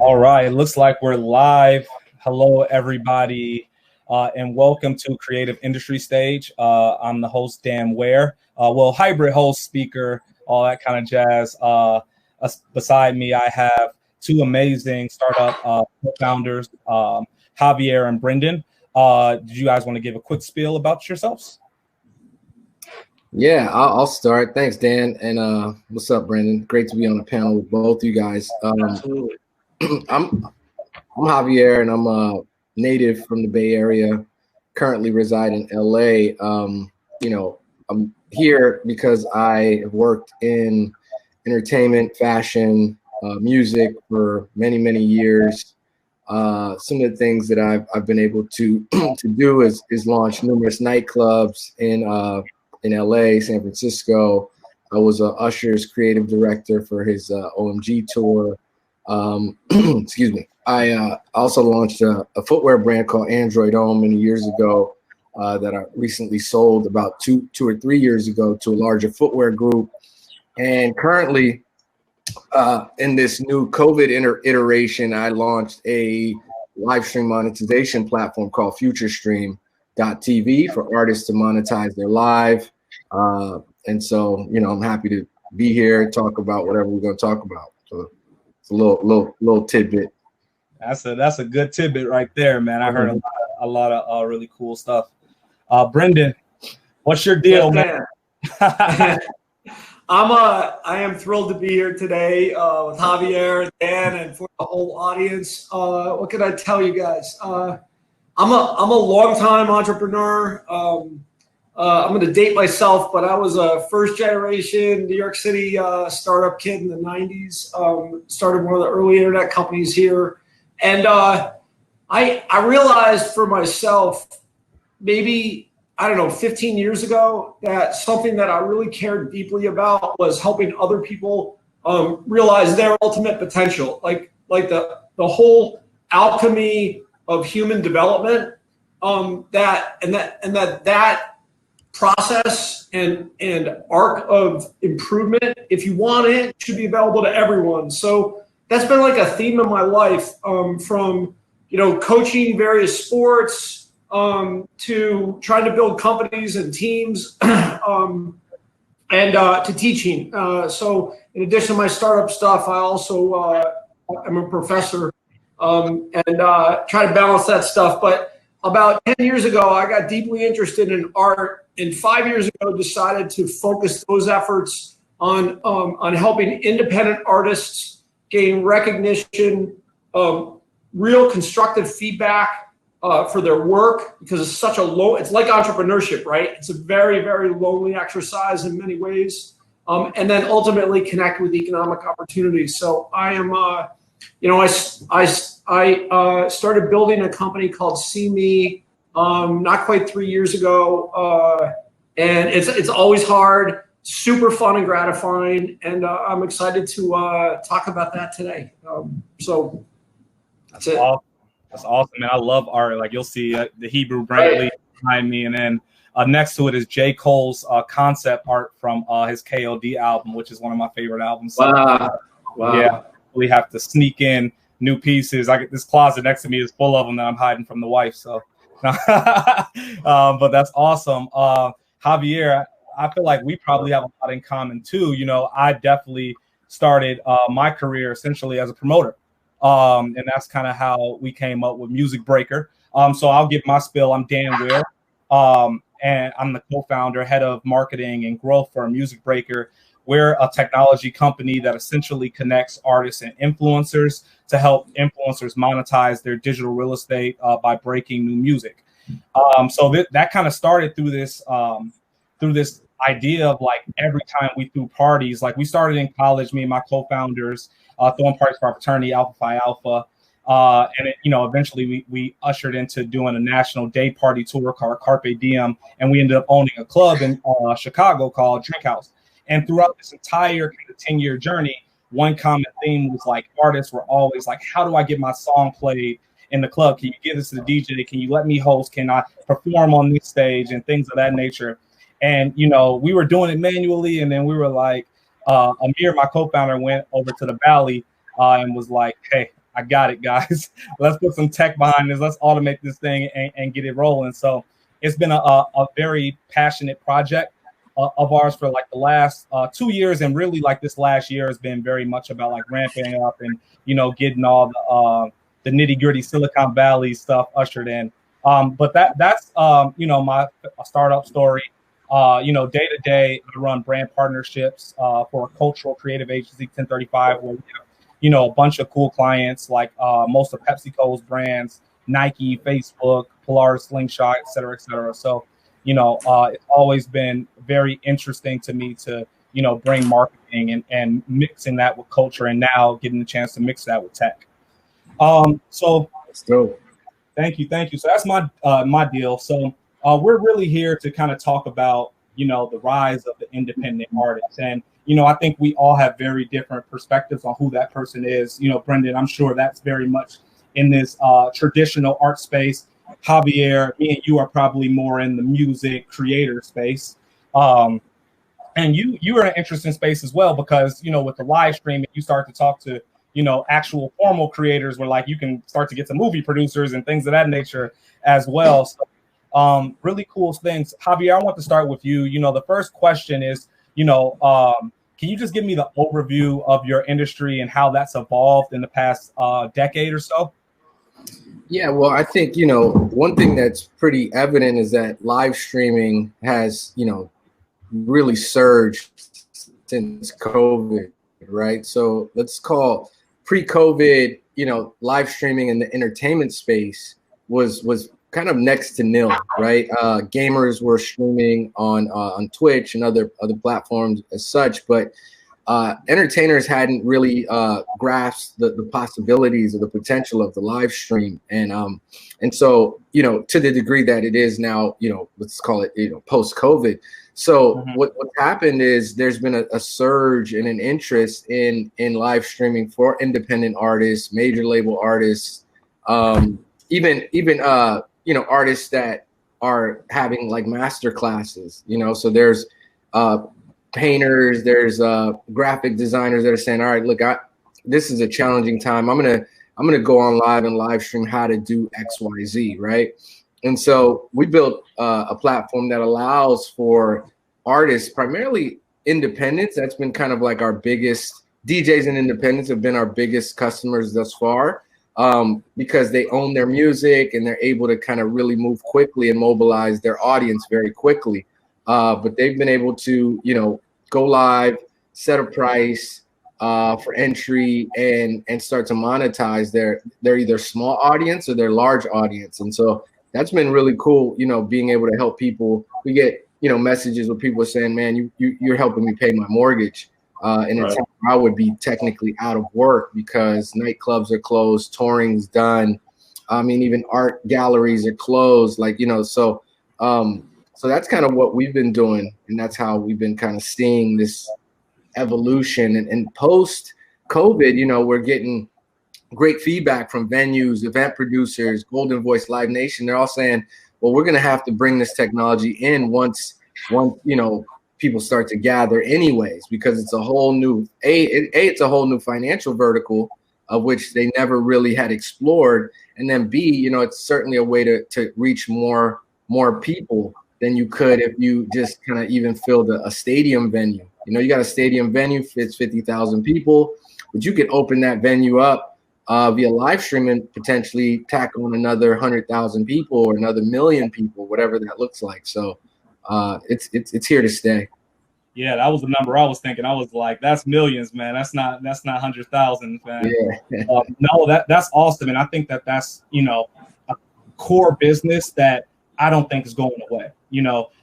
All right, it looks like we're live. Hello, everybody, and welcome to Creative Industry Stage. I'm the host, Dan Ware. Hybrid host, speaker, all that kind of jazz. Beside me, I have two amazing startup co-founders, Javier and Brendan. Did you guys want to give a quick spiel about yourselves? Yeah, I'll start. Thanks, Dan. And what's up, Brendan? Great to be on the panel with both you guys. Absolutely. I'm Javier, and I'm a native from the Bay Area. Currently reside in LA. I'm here because I have worked in entertainment, fashion, music for many, many years. Some of the things that I've been able to to do is launch numerous nightclubs in LA, San Francisco. I was Usher's creative director for his OMG tour. Excuse me. I also launched a footwear brand called Android Home many years ago that I recently sold about two or 3 years ago to a larger footwear group. And currently, in this new COVID iteration, I launched a live stream monetization platform called FutureStream.tv for artists to monetize their live. And so, I'm happy to be here and talk about whatever we're going to talk about. So it's a little tidbit. That's a good tidbit right there, man. I heard a lot of really cool stuff. Brendan, what's your deal, man? I am thrilled to be here today with Javier, Dan, and for the whole audience. What can I tell you guys? I'm a longtime entrepreneur. I'm going to date myself, but I was a first generation New York City startup kid in the 90s. Started one of the early internet companies here. And I realized for myself, maybe, 15 years ago, that something that I really cared deeply about was helping other people realize their ultimate potential, like the whole alchemy of human development. That process and arc of improvement, if you want it, should be available to everyone. So that's been like a theme of my life, from coaching various sports to trying to build companies and teams, and to teaching. So in addition to my startup stuff, I also am a professor, and try to balance that stuff. But about 10 years ago, I got deeply interested in art, and 5 years ago decided to focus those efforts on helping independent artists gain recognition, real constructive feedback for their work, because it's such it's like entrepreneurship, right? It's a very, very lonely exercise in many ways, and then ultimately connect with economic opportunities. So I am, I started building a company called See Me not quite 3 years ago, and it's always hard. Super fun and gratifying, and I'm excited to talk about that today. So that's it. That's awesome, man. I love art. Like, you'll see the Hebrew brand behind me, and then next to it is J. Cole's concept art from his KOD album, which is one of my favorite albums. Wow. Yeah, we have to sneak in new pieces. This closet next to me is full of them that I'm hiding from the wife. So, but that's awesome. Javier, I feel like we probably have a lot in common too. I definitely started my career essentially as a promoter. And that's kind of how we came up with Music Breaker. So I'll give my spill. I'm Dan Ware, and I'm the co-founder, head of marketing and growth for Music Breaker. We're a technology company that essentially connects artists and influencers to help influencers monetize their digital real estate by breaking new music. So that kind of started through this idea of, like, every time we threw parties, like we started in college, me and my co-founders, throwing parties for our fraternity, Alpha Phi Alpha. And eventually we ushered into doing a national day party tour called Carpe Diem. And we ended up owning a club in Chicago called Drink House. And throughout this entire 10-year journey, one common theme was, like, artists were always like, how do I get my song played in the club? Can you give this to the DJ? Can you let me host? Can I perform on this stage? And things of that nature. And, we were doing it manually. And then we were like, Amir, my co-founder, went over to the Valley and was like, hey, I got it, guys. Let's put some tech behind this. Let's automate this thing and get it rolling. So it's been a very passionate project of ours for like the last 2 years, and really like this last year has been very much about like ramping up and getting all the nitty gritty Silicon Valley stuff ushered in. But that's my startup story. Day to day, I run brand partnerships for a cultural creative agency, 1035, where we have, a bunch of cool clients like most of PepsiCo's brands, Nike, Facebook, Polaris, Slingshot, et cetera, et cetera. So, it's always been very interesting to me to, bring marketing and mixing that with culture, and now getting the chance to mix that with tech. So Let's go. Thank you. So that's my deal. So we're really here to kind of talk about, the rise of the independent artist. And, I think we all have very different perspectives on who that person is. Brendan, I'm sure that's very much in this traditional art space. Javier, me and you are probably more in the music creator space. And you are in an interesting space as well, because, with the live streaming, you start to talk to, actual formal creators where like you can start to get to movie producers and things of that nature as well. So really cool things. Javier, I want to start with you. The first question is, can you just give me the overview of your industry and how that's evolved in the past decade or so? Yeah, well, I think, one thing that's pretty evident is that live streaming has, really surged since COVID, right? So let's call pre-COVID, live streaming in the entertainment space was kind of next to nil, right? Gamers were streaming on Twitch and other platforms as such, but entertainers hadn't really grasped the possibilities or the potential of the live stream, and so to the degree that it is now, let's call it post COVID. So what happened is there's been a surge and an interest in live streaming for independent artists, major label artists, even artists that are having like master classes. So there's painters, there's graphic designers that are saying, all right, look, this is a challenging time. I'm gonna go on live and live stream how to do XYZ, right? And so we built a platform that allows for artists, primarily independents. That's been kind of like our biggest, DJs and independents have been our biggest customers thus far, because they own their music and they're able to kind of really move quickly and mobilize their audience very quickly. But they've been able to, go live, set a price for entry, and start to monetize their either small audience or their large audience. And so that's been really cool, being able to help people. We get, messages where people are saying, man, you're helping me pay my mortgage. And right. I would be technically out of work because nightclubs are closed, touring's done. I mean, even art galleries are closed. So that's kind of what we've been doing, and that's how we've been kind of seeing this evolution. And post COVID, we're getting great feedback from venues, event producers, Golden Voice, Live Nation. They're all saying, well, we're going to have to bring this technology in once people start to gather anyways, because it's a whole new it's a whole new financial vertical of which they never really had explored, and then B, it's certainly a way to reach more people than you could if you just kind of even filled a stadium venue. You got a stadium venue, fits 50,000 people, but you could open that venue up via live streaming, potentially tack on another 100,000 people or another million people, whatever that looks like. So it's here to stay. Yeah, that was the number I was thinking. I was like, that's millions, man. That's not 100,000, man. Yeah. No, that's awesome, and I think that's a core business that I don't think is going away.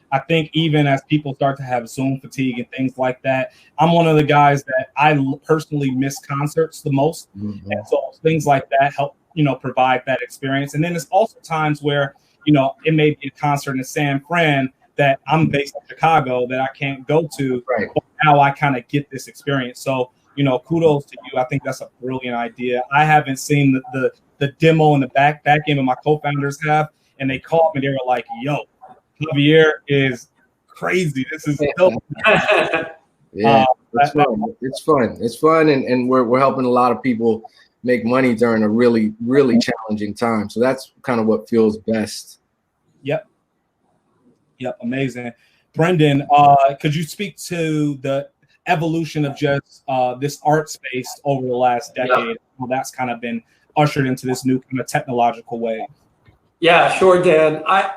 I think even as people start to have Zoom fatigue and things like that, I'm one of the guys that I personally miss concerts the most. Mm-hmm. And so things like that help, provide that experience. And then there's also times where, it may be a concert in San Fran that I'm based in Chicago that I can't go to. Right. But now I kind of get this experience. So, kudos to you. I think that's a brilliant idea. I haven't seen the demo in the back end, but my co-founders have, and they called me. They were like, yo, Javier is crazy. This is dope. Yeah, it's fun. It's fun, and we're helping a lot of people, make money during a really, really challenging time. So that's kind of what feels best. Yep. Amazing. Brendan, could you speak to the evolution of just this art space over the last decade? How that's kind of been ushered into this new kind of technological way. Yeah, sure, Dan. I've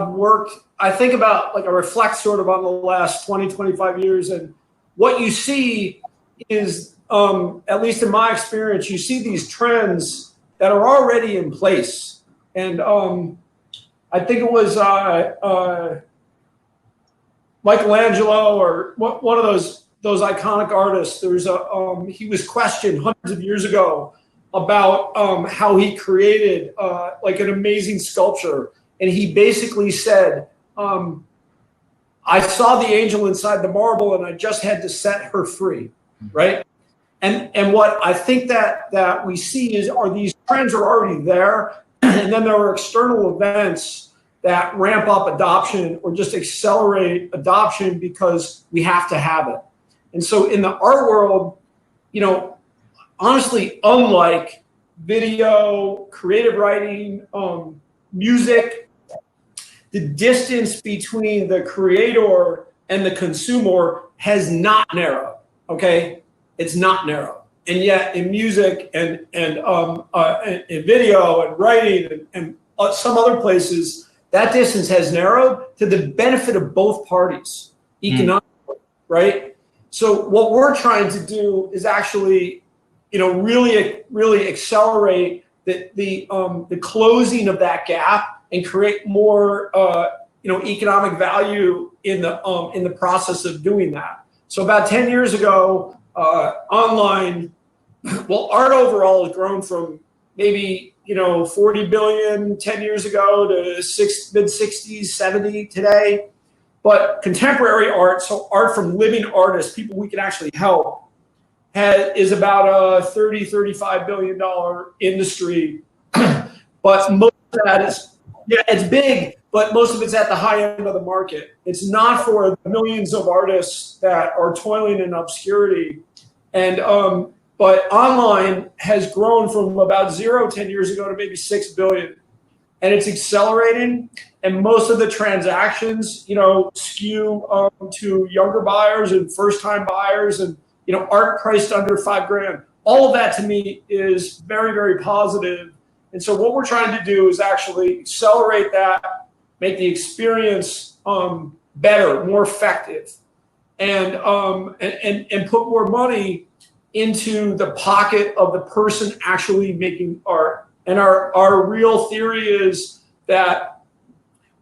worked, I think about, like, I reflect sort of on the last 20, 25 years, and what you see is, at least in my experience, you see these trends that are already in place. And I think it was Michelangelo, or one of those iconic artists. There's he was questioned hundreds of years ago about how he created like an amazing sculpture, and he basically said, "I saw the angel inside the marble, and I just had to set her free," right? And what I think that we see are these trends are already there, and then there are external events that ramp up adoption or just accelerate adoption because we have to have it. And so in the art world, honestly, unlike video, creative writing, music, the distance between the creator and the consumer has not narrowed. Okay, it's not narrow. And yet, in music and in video and writing and some other places, that distance has narrowed to the benefit of both parties economically, right? So what we're trying to do is actually, really accelerate the closing of that gap and create more, economic value in the process of doing that. So about 10 years ago, online, well, art overall has grown from maybe 40 billion 10 years ago to mid-60s, 70 today. But contemporary art, so art from living artists, people we can actually help, is about a $30-35 billion industry. But most of that is, it's big, but most of it's at the high end of the market. It's not for the millions of artists that are toiling in obscurity. And but online has grown from about 0 10 years ago to maybe 6 billion. And it's accelerating. And most of the transactions, skew to younger buyers and first-time buyers, and art priced under $5,000. All of that to me is very, very positive. And so what we're trying to do is actually accelerate that, make the experience better, more effective, and put more money into the pocket of the person actually making art. And our real theory is that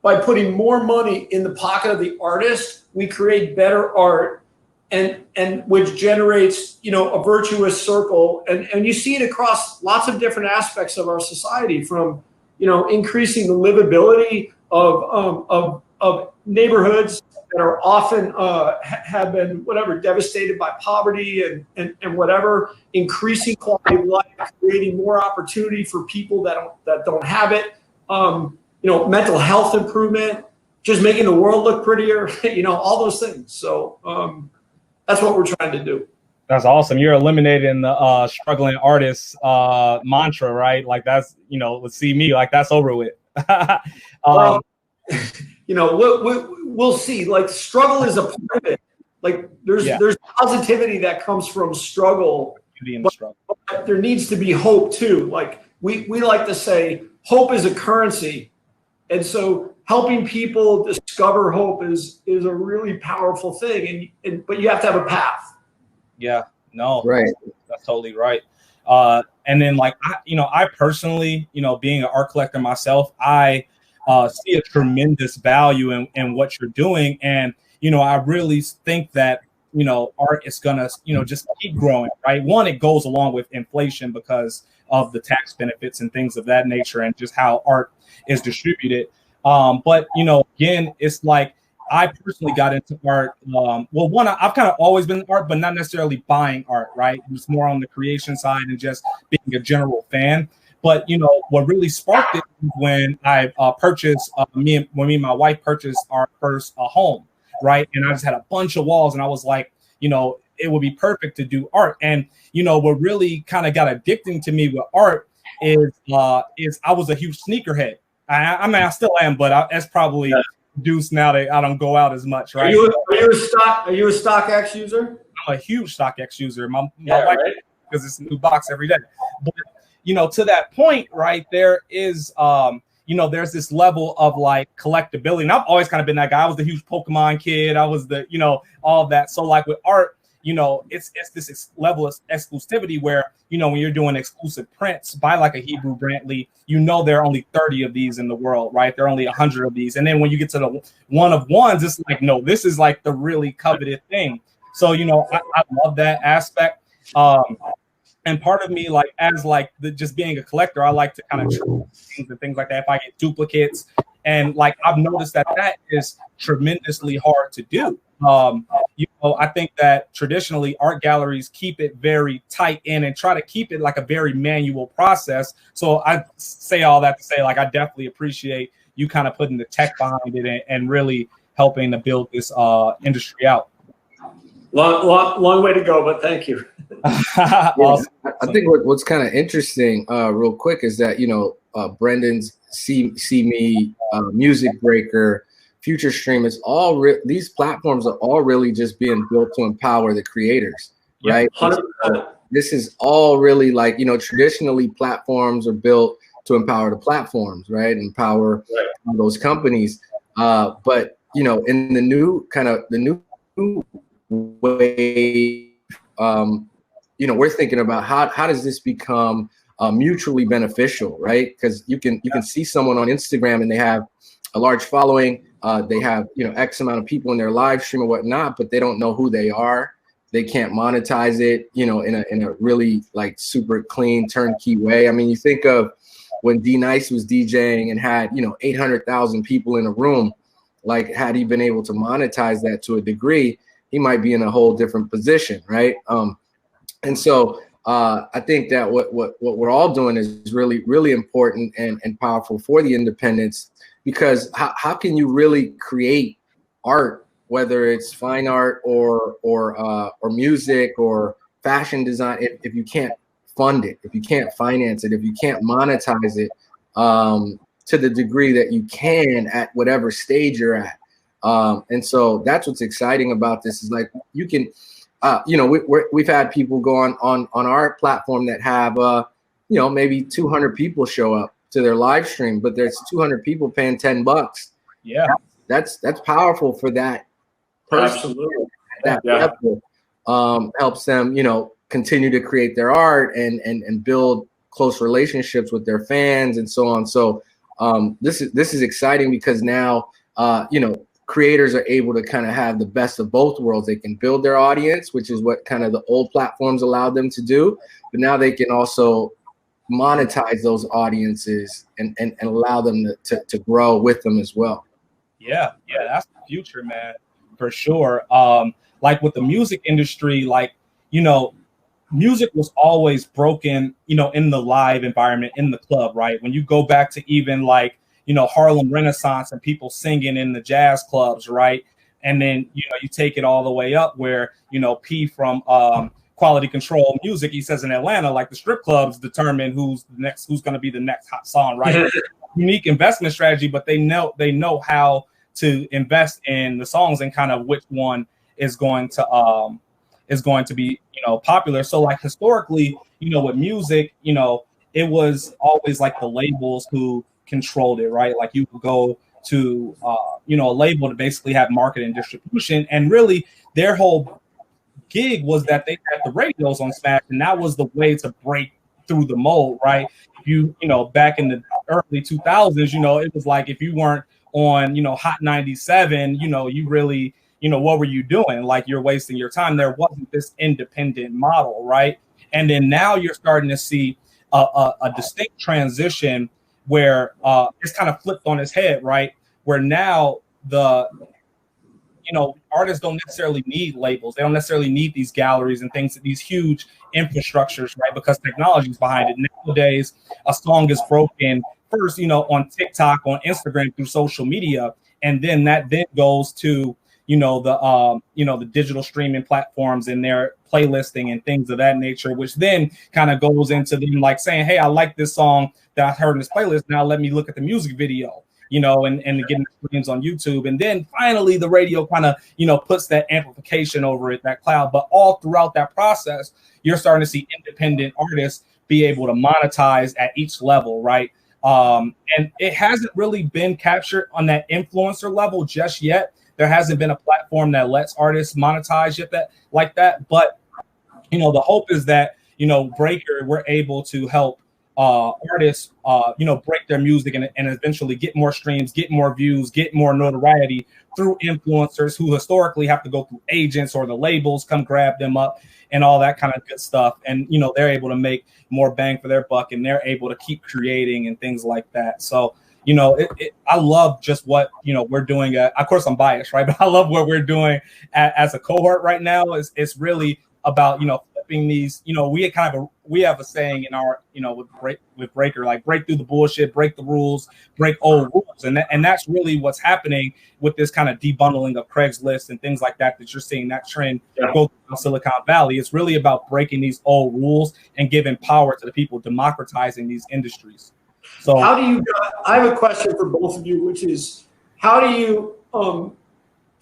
by putting more money in the pocket of the artist, we create better art, and which generates, a virtuous circle. And you see it across lots of different aspects of our society, from, increasing the livability of neighborhoods that are often have been devastated by poverty and whatever, increasing quality of life, creating more opportunity for people that don't have it, mental health improvement, just making the world look prettier, all those things. So that's what we're trying to do. That's awesome. You're eliminating the struggling artist mantra, right? Like, that's, let's see me, like, that's over with. We'll see. Like, struggle is a part of it. Like, there's positivity that comes from struggle, but there needs to be hope too. Like, we like to say, hope is a currency, and so helping people discover hope is a really powerful thing. But you have to have a path. Yeah. No. Right. That's totally right. And then, like, I personally, being an art collector myself, I see a tremendous value in what you're doing. And, I really think that, art is going to, just keep growing, right? One, it goes along with inflation because of the tax benefits and things of that nature, and just how art is distributed. But, again, it's like, I personally got into art. I've kind of always been in art, but not necessarily buying art, right? It's more on the creation side and just being a general fan. But, what really sparked it was when I purchased, when me and my wife purchased our first home, right? And I just had a bunch of walls, and I was like, it would be perfect to do art. And what really kind of got addicting to me with art is I was a huge sneakerhead. I mean, I still am, but that's probably reduced now that I don't go out as much, right? Are you a StockX user? I'm a huge StockX user. My wife, right? because it's a new box every day. But to that point, right, there is there's this level of like collectability. And I've always kind of been that guy. I was the huge Pokemon kid. I was the, all of that. So like with art, it's this level of exclusivity where, when you're doing exclusive prints by like a Hebrew Brantley, there are only 30 of these in the world, right? There are only 100 of these. And then when you get to the one of ones, it's like, no, this is like the really coveted thing. So, I love that aspect. And part of me, like, as like just being a collector, I like to kind of things and things like that. If I get duplicates, and like I've noticed that is tremendously hard to do. I think that traditionally art galleries keep it very tight in and try to keep it like a very manual process. So I say all that to say, like, I definitely appreciate you kind of putting the tech behind it and really helping to build this industry out. Long way to go, but thank you. Awesome. I think what's kind of interesting, real quick, is that Brendan's See Me, Music Breaker, Future Stream, is all these platforms are all really just being built to empower the creators, right? 100%. This is all really like traditionally platforms are built to empower the platforms, right? Empower those companies, but in the new way, we're thinking about how does this become mutually beneficial, right? Because you can see someone on Instagram and they have a large following, they have X amount of people in their live stream or whatnot, but they don't know who they are. They can't monetize it, in a really like super clean turnkey way. I mean, you think of when D Nice was DJing and had 800,000 people in a room. Like, had he been able to monetize that to a degree, he might be in a whole different position, right? And so I think that what we're all doing is really, really important and powerful for the independents, because how can you really create art, whether it's fine art or music or fashion design, if you can't fund it, if you can't finance it, if you can't monetize it to the degree that you can at whatever stage you're at. And so that's what's exciting about this, is like you can, we've had people go on our platform that have, maybe 200 people show up to their live stream, but there's 200 people paying $10. Yeah, that's powerful for that person. Absolutely. That level helps them, continue to create their art and build close relationships with their fans and so on. So this is exciting because now, creators are able to kind of have the best of both worlds. They can build their audience, which is what kind of the old platforms allowed them to do, but now they can also monetize those audiences and allow them to grow with them as well. Yeah, that's the future, man, for sure. Like with the music industry, like, music was always broken, in the live environment, in the club, right? When you go back to even like, Harlem Renaissance and people singing in the jazz clubs, right? And then, you take it all the way up where, P from Quality Control Music, he says in Atlanta, like the strip clubs determine who's going to be the next hot song, right? Unique investment strategy, but they know how to invest in the songs and kind of which one is going to be, popular. So like historically, with music, it was always like the labels who controlled it, right? Like you could go to a label to basically have market and distribution, and really their whole gig was that they had the radios on Smash, and that was the way to break through the mold, right? You back in the early 2000s, it was like if you weren't on Hot 97, you really, what were you doing? Like, you're wasting your time. There wasn't this independent model, right? And then now you're starting to see a distinct transition where it's kind of flipped on its head, right? Where now artists don't necessarily need labels. They don't necessarily need these galleries and things, these huge infrastructures, right? Because technology is behind it. Nowadays, a song is broken first, on TikTok, on Instagram, through social media. And then that goes to, the digital streaming platforms and their playlisting and things of that nature, which then kind of goes into them like saying, hey, I like this song that I heard in this playlist. Now let me look at the music video, and getting streams on YouTube. And then finally the radio kind of, puts that amplification over it, that cloud. But all throughout that process, you're starting to see independent artists be able to monetize at each level, right? And it hasn't really been captured on that influencer level just yet. There hasn't been a platform that lets artists monetize yet like that. But, the hope is that, Breaker, we're able to help artists, break their music and eventually get more streams, get more views, get more notoriety through influencers who historically have to go through agents or the labels come grab them up and all that kind of good stuff. And, they're able to make more bang for their buck and they're able to keep creating and things like that. So, I love just what, we're doing. Of course, I'm biased, right? But I love what we're doing as a cohort right now. It's really about, flipping these, we have a saying in our, with Breaker, like break through the bullshit, break the rules, break old rules. And that's really what's happening with this kind of debundling of Craigslist and things like that you're seeing that trend go through Silicon Valley. It's really about breaking these old rules and giving power to the people, democratizing these industries. So how do you, I have a question for both of you, which is how do you,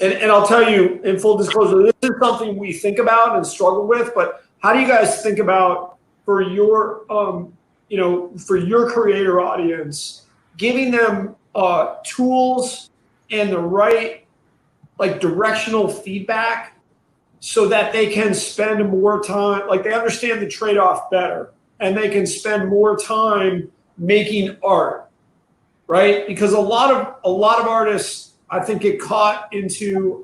and I'll tell you in full disclosure, this is something we think about and struggle with, but how do you guys think about for your, for your creator audience, giving them tools and the right, like directional feedback so that they can spend more time, like they understand the trade-off better and they can spend more time making art, right? Because a lot of artists, I think, get caught into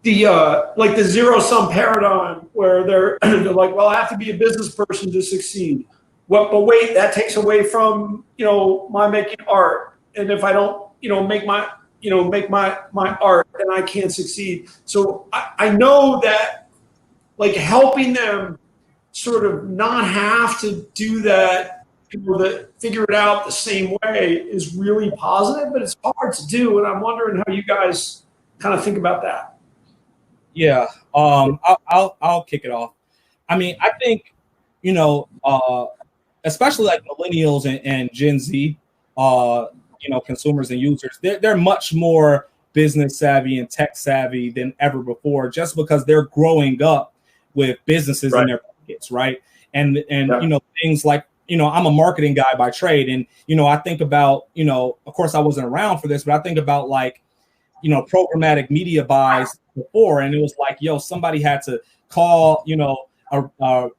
the zero-sum paradigm where they're like, well, I have to be a business person to succeed. Well, but wait, that takes away from my making art, and if I don't make my art, then I can't succeed. So I know that like helping them sort of not have to do that, that figure it out the same way is really positive, but it's hard to do. And I'm wondering how you guys kind of think about that. Yeah, I'll kick it off. I mean, I think, especially like millennials and Gen Z, consumers and users, they're much more business savvy and tech savvy than ever before, just because they're growing up with businesses in their pockets, right? And things like, I'm a marketing guy by trade. And, I think about, of course I wasn't around for this, but I think about like, programmatic media buys before. And it was like, somebody had to call, a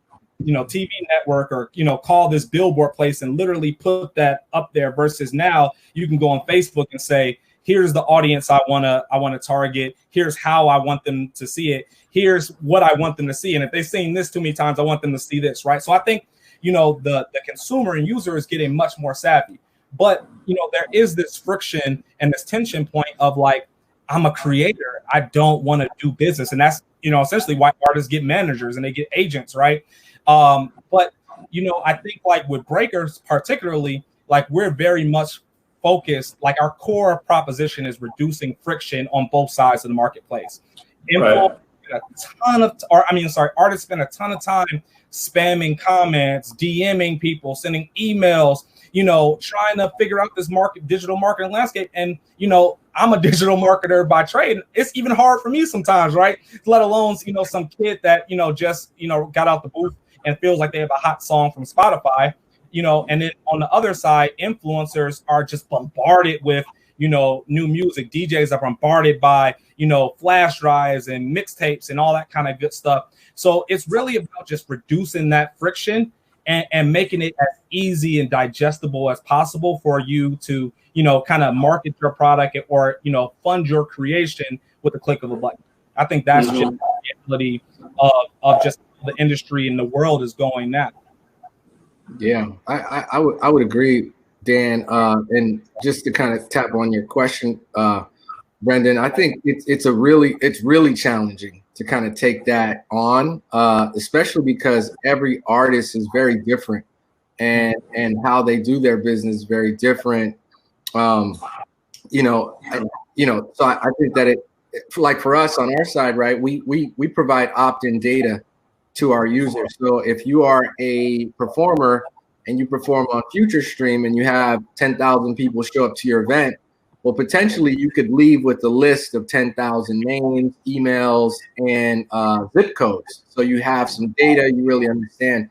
TV network or, call this billboard place and literally put that up there versus now you can go on Facebook and say, here's the audience I want to target. Here's how I want them to see it. Here's what I want them to see. And if they've seen this too many times, I want them to see this, right? So I think, the consumer and user is getting much more savvy. But, there is this friction and this tension point of like, I'm a creator. I don't want to do business. And that's, essentially why artists get managers and they get agents, right? But, I think like with Breakers particularly, like we're very much focused, like our core proposition is reducing friction on both sides of the marketplace. Artists spend a ton of time spamming comments, DMing people, sending emails, trying to figure out this digital marketing landscape. And, I'm a digital marketer by trade. It's even hard for me sometimes, right? Let alone, some kid that, just, got out the booth and feels like they have a hot song from Spotify, and then on the other side, influencers are just bombarded with, new music. DJs are bombarded by, flash drives and mixtapes and all that kind of good stuff. So it's really about just reducing that friction and making it as easy and digestible as possible for you to, kind of market your product or, fund your creation with the click of a button. I think that's just the reality of just the industry and the world is going now. Yeah, I would agree, Dan. And just to kind of tap on your question, Brendan, I think it's really challenging to kind of take that on, especially because every artist is very different and how they do their business is very different. so I think that like for us on our side, right, we provide opt-in data to our users. So if you are a performer and you perform on Future Stream and you have 10,000 people show up to your event, well, potentially you could leave with a list of 10,000 names, emails, and zip codes. So you have some data, you really understand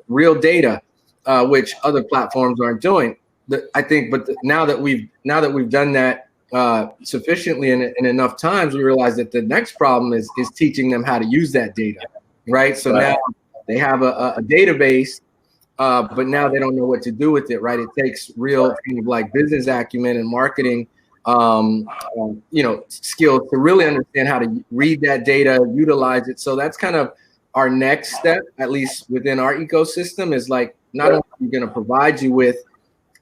real data, which other platforms aren't doing. I think, but now that we've done that sufficiently and enough times, we realize that the next problem is teaching them how to use that data, right? So now they have a database, but now they don't know what to do with it, right? It takes real kind of like business acumen and marketing, skills to really understand how to read that data, utilize it. So that's kind of our next step, at least within our ecosystem, is like not only are we going to provide you with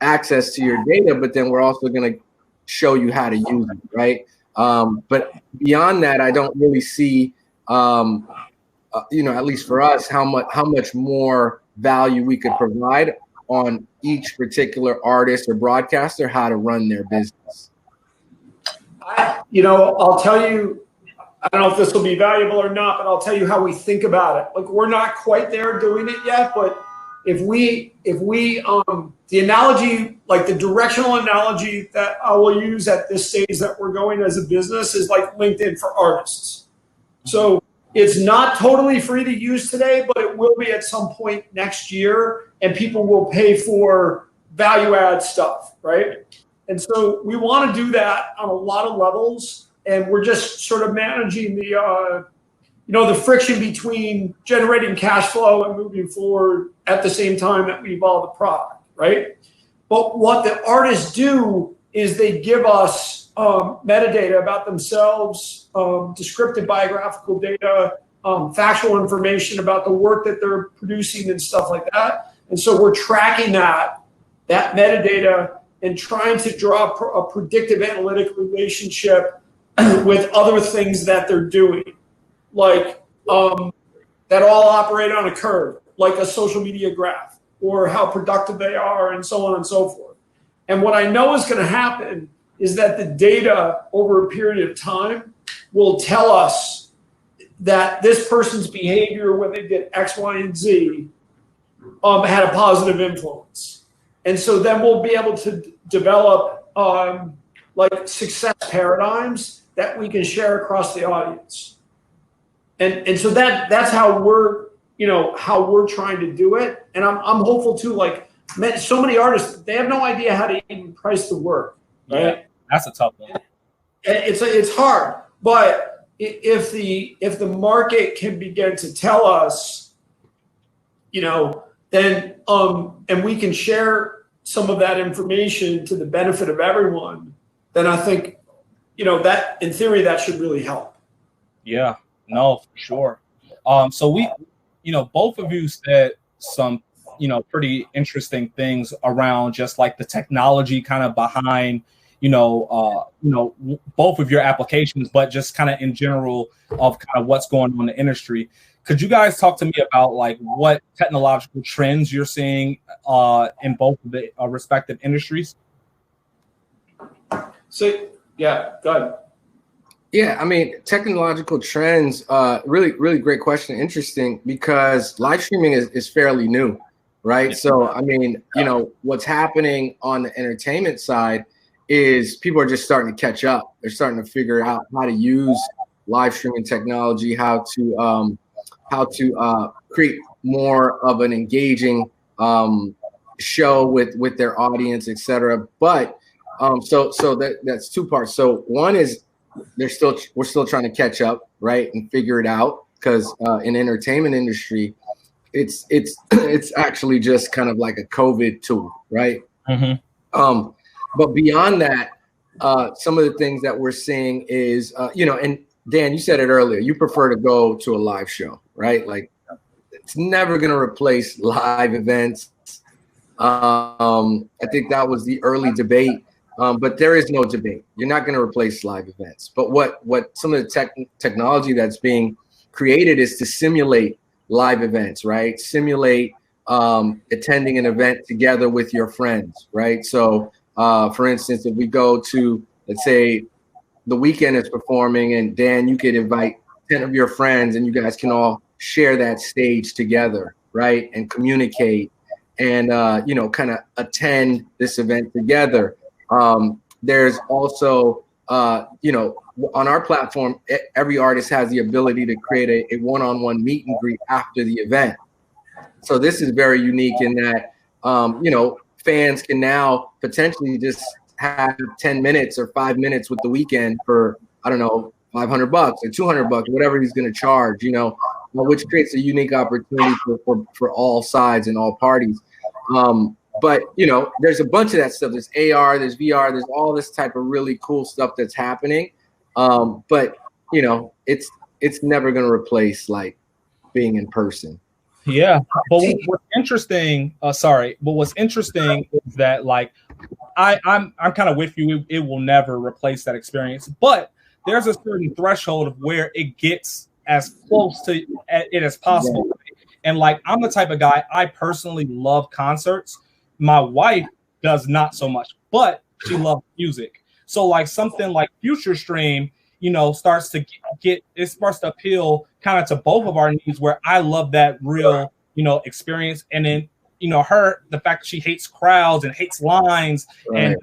access to your data, but then we're also going to show you how to use it, right? But beyond that, I don't really see, at least for us, how much more value we could provide on each particular artist or broadcaster, how to run their business. I'll tell you, I don't know if this will be valuable or not, but I'll tell you how we think about it. Like, we're not quite there doing it yet, but if we the analogy, like the directional analogy that I will use at this stage that we're going as a business is like LinkedIn for artists. So it's not totally free to use today, but it will be at some point next year, and people will pay for value add stuff, right? And so we want to do that on a lot of levels, and we're just sort of managing the the friction between generating cash flow and moving forward at the same time that we evolve the product, right? But what the artists do is they give us metadata about themselves, descriptive biographical data, factual information about the work that they're producing and stuff like that. And so we're tracking that metadata and trying to draw a predictive analytic relationship with other things that they're doing, like that all operate on a curve, like a social media graph, or how productive they are, and so on and so forth. And what I know is going to happen is that the data over a period of time will tell us that this person's behavior when they did X, Y, and Z had a positive influence. And so then we'll be able to develop like success paradigms that we can share across the audience. And so that's how we're trying to do it. And I'm hopeful too, like so many artists, they have no idea how to even price the work. Right? Yeah, that's a tough one. It's hard, but if the market can begin to tell us, then and we can share some of that information to the benefit of everyone, then I think, that in theory that should really help. Yeah, no, for sure. So we, both of you said some, pretty interesting things around just like the technology kind of behind, both of your applications, but just kind of in general of kind of what's going on in the industry. Could you guys talk to me about like what technological trends you're seeing in both of the respective industries? So, yeah, go ahead. Yeah, I mean, technological trends, really, really great question. Interesting, because live streaming is fairly new, right? So, I mean, what's happening on the entertainment side is people are just starting to catch up. They're starting to figure out how to use live streaming technology, how to create more of an engaging show with their audience, etc. But so that's two parts. So one is we're still trying to catch up, right, and figure it out, because in entertainment industry, it's actually just kind of like a COVID tool, right? Mm-hmm. But beyond that, some of the things that we're seeing is, and Dan, you said it earlier, you prefer to go to a live show, right? Like, it's never going to replace live events. I think that was the early debate, but there is no debate. You're not going to replace live events. But what some of the technology that's being created is to simulate live events, right? Simulate attending an event together with your friends, right? So, for instance, if we go to let's say the Weeknd is performing, and Dan, you could invite 10 of your friends, and you guys can all share that stage together, right? And communicate and, you know, kind of attend this event together. There's also, you know, on our platform, every artist has the ability to create a one-on-one meet and greet after the event. So this is very unique in that, you know, fans can now potentially just have 10 minutes or 5 minutes with the Weeknd for, I don't know, $500 or $200, whatever he's going to charge, you know, which creates a unique opportunity for all sides and all parties. But, you know, there's a bunch of that stuff. There's AR, there's VR, there's all this type of really cool stuff that's happening. But, you know, it's never going to replace like being in person. Yeah, but what's interesting, but what's interesting is that like I'm kind of with you. It will never replace that experience, but there's a certain threshold of where it gets as close to it as possible. Yeah. And like I'm the type of guy, I personally love concerts. My wife does not so much, but she loves music. So like something like Future Stream, you know, starts to starts to appeal kind of to both of our needs, where I love that real, you know, experience. And then, you know, the fact that she hates crowds and hates lines and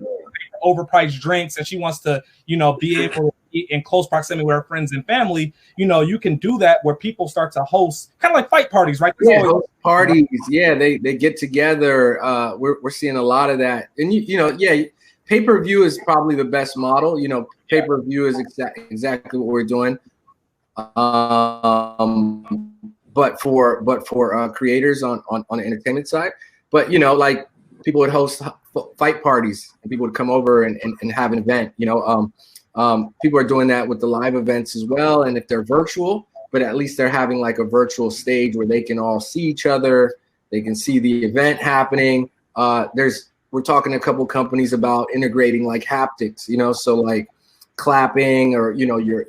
overpriced drinks, and she wants to, you know, be able to be in close proximity with her friends and family. You know, you can do that where people start to host kind of like fight parties, right? Yeah, host parties. Yeah, they get together. We're seeing a lot of that. And you know, yeah, pay-per-view is probably the best model. You know, pay-per-view is exactly what we're doing. But for creators on the entertainment side, but you know, like people would host fight parties and people would come over and have an event. You know, people are doing that with the live events as well. And if they're virtual, but at least they're having like a virtual stage where they can all see each other. They can see the event happening. We're talking to a couple companies about integrating like haptics, you know, so like clapping, or you know, your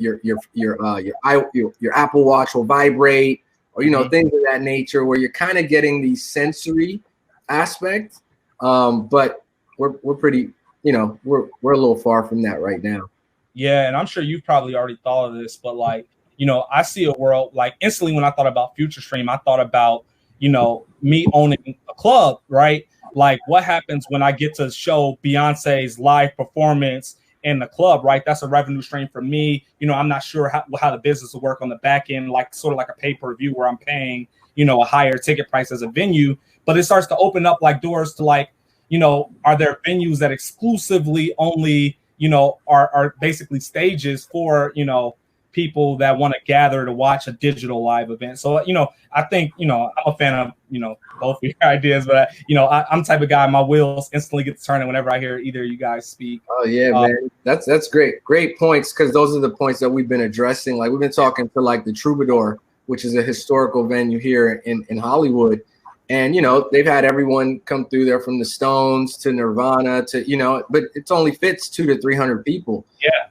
Apple Watch will vibrate, or you know, things of that nature, where you're kind of getting the sensory aspect. But we're pretty, you know, we're a little far from that right now. Yeah, and I'm sure you've probably already thought of this, but like, you know, I see a world like instantly when I thought about Future Stream, I thought about, you know, me owning a club, right? Like what happens when I get to show Beyonce's live performance in the club, right? That's a revenue stream for me. You know, I'm not sure how the business will work on the back end, like sort of like a pay-per-view where I'm paying, you know, a higher ticket price as a venue, but it starts to open up like doors to like, you know, are there venues that exclusively only, you know, are basically stages for, you know, people that want to gather to watch a digital live event. So, you know, I think, you know, I'm a fan of, you know, both of your ideas, but, you know, I'm the type of guy, my wheels instantly get to turning whenever I hear either of you guys speak. Oh, yeah, man. That's great. Great points, because those are the points that we've been addressing. Like we've been talking to like the Troubadour, which is a historical venue here in Hollywood. And, you know, they've had everyone come through there from the Stones to Nirvana to, you know, but it only fits 200 to 300 people.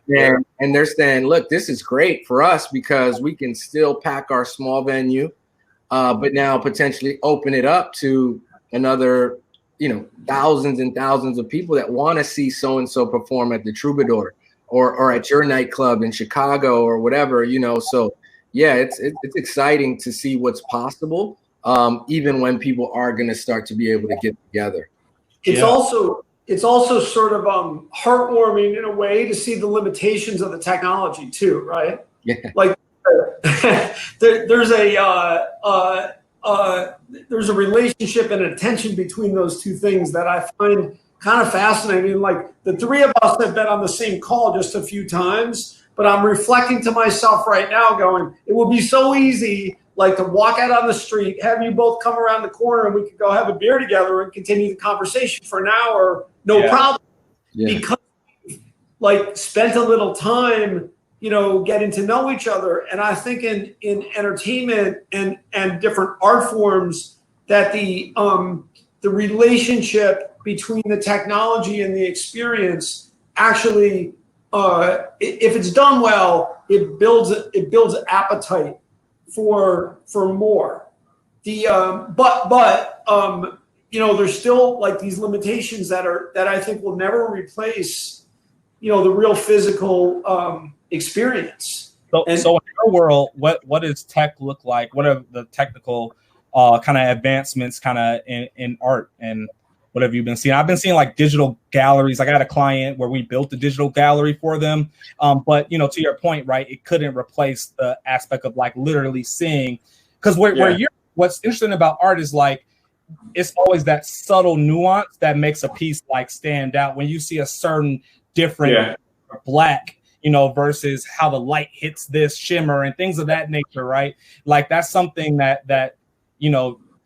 Yeah. And they're saying, look, this is great for us because we can still pack our small venue, but now potentially open it up to another, you know, thousands and thousands of people that want to see so-and-so perform at the Troubadour or at your nightclub in Chicago or whatever, you know. So, yeah, it's exciting to see what's possible. Even when people are going to start to be able to get together. It's also sort of heartwarming in a way to see the limitations of the technology too, right? Yeah. Like there's a relationship and a tension between those two things that I find kind of fascinating. Like the three of us have been on the same call just a few times, but I'm reflecting to myself right now going, it would be so easy like to walk out on the street, have you both come around the corner and we could go have a beer together and continue the conversation for an hour, no problem. Yeah. Because we've like spent a little time, you know, getting to know each other. And I think in entertainment and different art forms that the relationship between the technology and the experience actually, if it's done well, it builds appetite for more. The but you know, there's still like these limitations that I think will never replace the real physical experience. So in your world, what does tech look like? What are the technical kind of advancements kind of in art, and what have you been seeing? I've been seeing like digital galleries. I got a client where we built a digital gallery for them. But to your point, right, it couldn't replace the aspect of like literally seeing, because what's interesting about art is like, it's always that subtle nuance that makes a piece like stand out. When you see a certain different black, versus how the light hits this shimmer and things of that nature, right? Like that's something that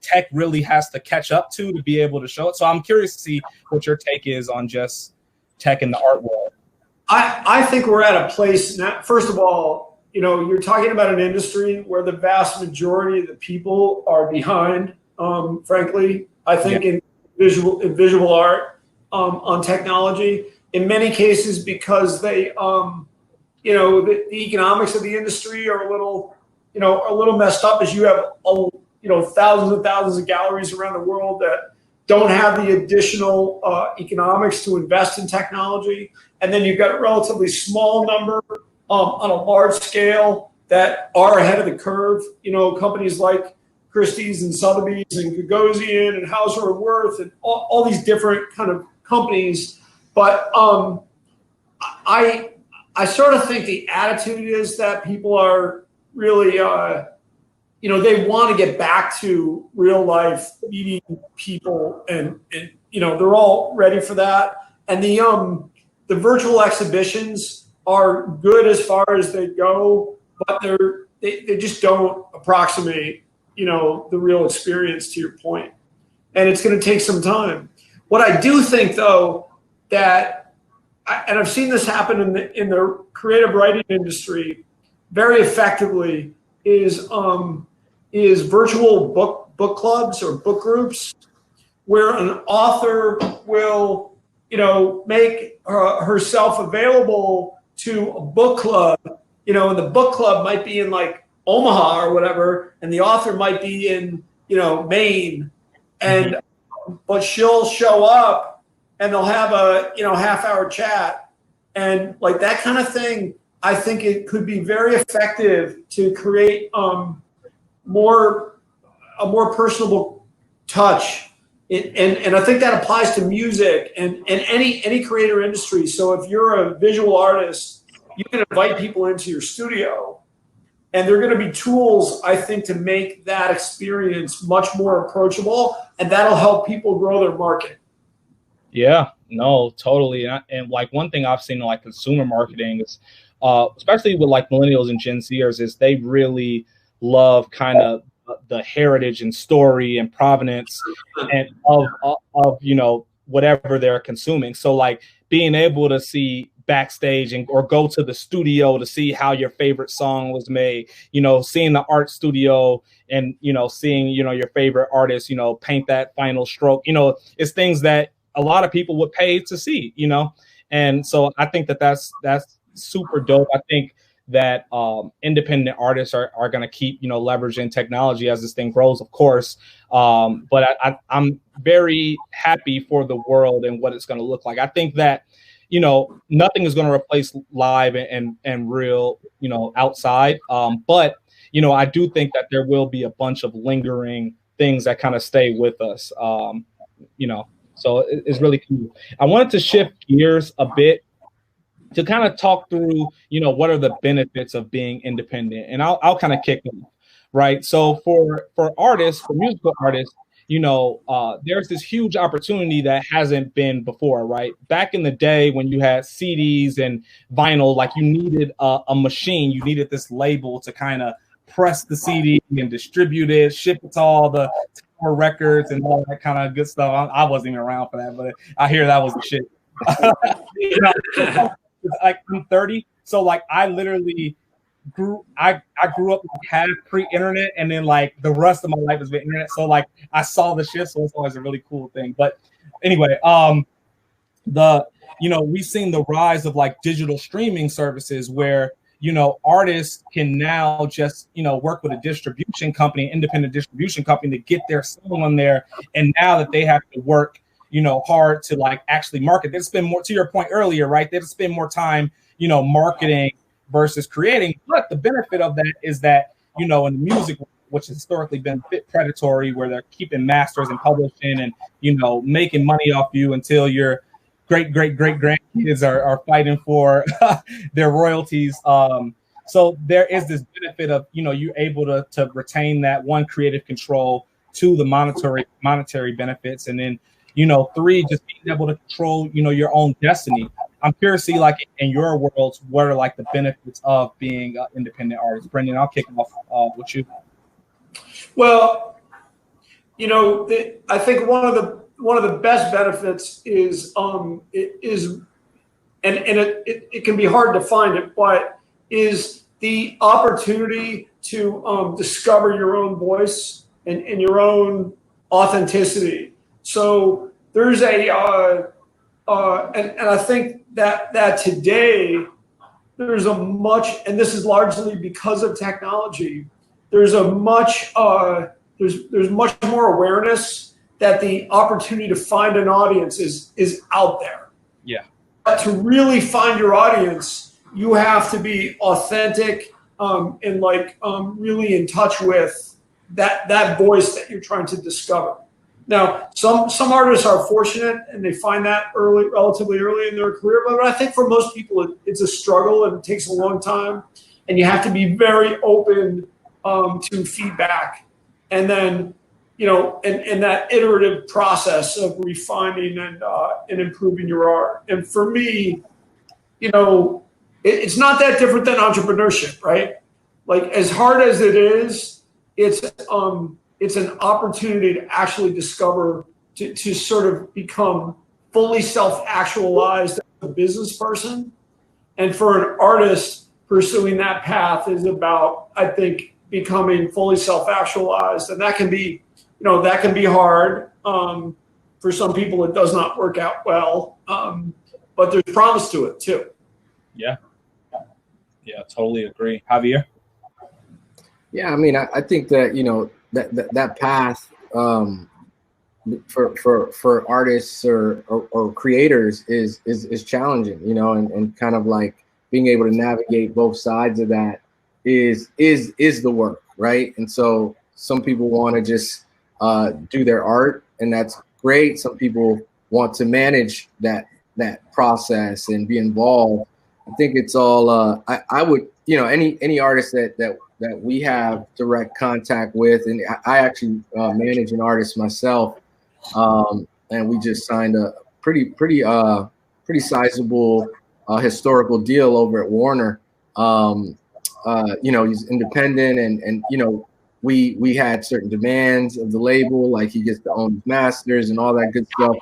tech really has to catch up to be able to show it. So I'm curious to see what your take is on just tech in the art world. I think we're at a place now. First of all, you're talking about an industry where the vast majority of the people are behind. Frankly, I think in visual art on technology, in many cases because they, the economics of the industry are a little messed up, as you have thousands and thousands of galleries around the world that don't have the additional economics to invest in technology. And then you've got a relatively small number on a large scale that are ahead of the curve. Companies like Christie's and Sotheby's and Gagosian and Hauser & Wirth and all these different kind of companies. But I sort of think the attitude is that people are really they want to get back to real life meeting people, and they're all ready for that. And the virtual exhibitions are good as far as they go, but they just don't approximate the real experience, to your point. And it's going to take some time. What I do think, though, and I've seen this happen in the creative writing industry very effectively, is virtual book clubs or book groups, where an author will make herself available to a book club, and the book club might be in like Omaha or whatever, and the author might be in Maine, and but she'll show up and they'll have a half-hour chat, and like that kind of thing. I think it could be very effective to create a more personable touch, and I think that applies to music and any creator industry. So if you're a visual artist, you can invite people into your studio, and there are going to be tools, I think, to make that experience much more approachable, and that'll help people grow their market. Yeah, no, totally. And like one thing I've seen in like consumer marketing is, especially with like millennials and Gen Zers, is they really love kind of the heritage and story and provenance and of whatever they're consuming. So like being able to see backstage or go to the studio to see how your favorite song was made, seeing the art studio and seeing your favorite artist paint that final stroke, it's things that a lot of people would pay to see, and so I think that's super dope. I think that independent artists are going to keep leveraging technology as this thing grows, of course, but I'm very happy for the world and what it's going to look like. I think that nothing is going to replace live and real outside, but I do think that there will be a bunch of lingering things that kind of stay with us, so it's really cool. I wanted to shift gears a bit to kind of talk through, what are the benefits of being independent, and I'll kind of kick it off, right? So for artists, for musical artists, there's this huge opportunity that hasn't been before, right? Back in the day when you had CDs and vinyl, like you needed a machine, you needed this label to kind of press the CD and distribute it, ship it to all the Tower Records and all that kind of good stuff. I wasn't even around for that, but I hear that was the shit. Like I'm 30, so like I literally grew up like half pre-internet, and then like the rest of my life has been internet. So like I saw the shit, so it's always a really cool thing. But anyway, we've seen the rise of like digital streaming services where artists can now just work with a distribution company, independent distribution company, to get their song on there, and now that they have to work hard to like actually market. They spend more, to your point earlier, right? They spend more time, marketing versus creating. But the benefit of that is that, in the music, which has historically been a bit predatory, where they're keeping masters and publishing and, making money off you until your great grandkids are fighting for their royalties. So there is this benefit of, you're able to retain that one, creative control, two, the monetary benefits, and then, three, just being able to control, your own destiny. I'm curious to see, like, in your worlds, what are like the benefits of being an independent artist? Brendan, I'll kick off with you. Well, I think one of the best benefits is it can be hard to find it, but is the opportunity to discover your own voice and your own authenticity. So there's and I think that today there's a much, and this is largely because of technology, there's much more awareness that the opportunity to find an audience is out there. Yeah. But to really find your audience, you have to be authentic and really in touch with that voice that you're trying to discover. Now, some artists are fortunate and they find that relatively early in their career, but I think for most people it's a struggle and it takes a long time, and you have to be very open to feedback, and then and that iterative process of refining and improving your art. And for me, it's not that different than entrepreneurship, right? Like, as hard as it is, it's an opportunity to actually discover, to sort of become fully self-actualized as a business person. And for an artist, pursuing that path is about, I think, becoming fully self-actualized. And that can be hard. For some people, it does not work out well, but there's promise to it too. Yeah, totally agree. Javier? Yeah, I mean, I think that, that path for artists or creators is challenging, and kind of like being able to navigate both sides of that is the work, right? And so some people want to just do their art, and that's great. Some people want to manage that process and be involved. I think it's all I would, any artist that we have direct contact with, and I actually manage an artist myself, and we just signed a pretty sizable historical deal over at Warner. He's independent, and we had certain demands of the label, like he gets to own his masters and all that good stuff.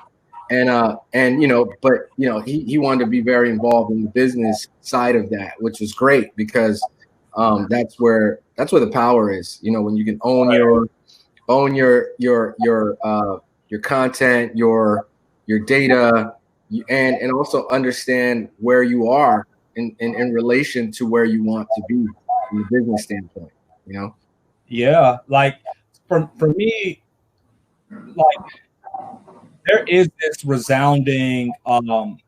But he wanted to be very involved in the business side of that, which was great because that's where the power is. When you can own your content, your data, and also understand where you are in relation to where you want to be from a business standpoint. Yeah, like for me, like, there is this resounding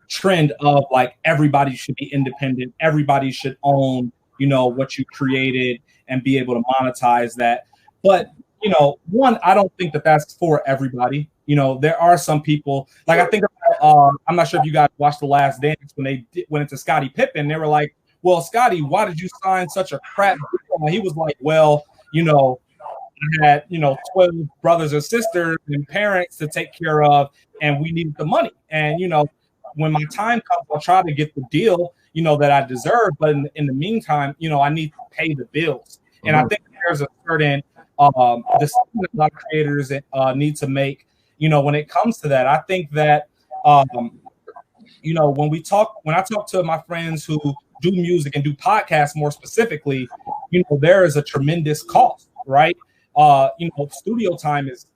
trend of like everybody should be independent, everybody should own, what you created and be able to monetize that. But one, I don't think that that's for everybody. There are some people, like, I think I'm not sure if you guys watched The Last Dance when they went into Scottie Pippen. They were like, "Well, Scottie, why did you sign such a crap deal?" And he was like, "Well, I had 12 brothers and sisters and parents to take care of, and we needed the money. And when my time comes, I'll try to get the deal that I deserve. But in the meantime, I need to pay the bills." And I think there's a certain decision a lot of creators need to make. When it comes to that, I think that when I talk to my friends who do music and do podcasts more specifically, there is a tremendous cost, right? Studio time is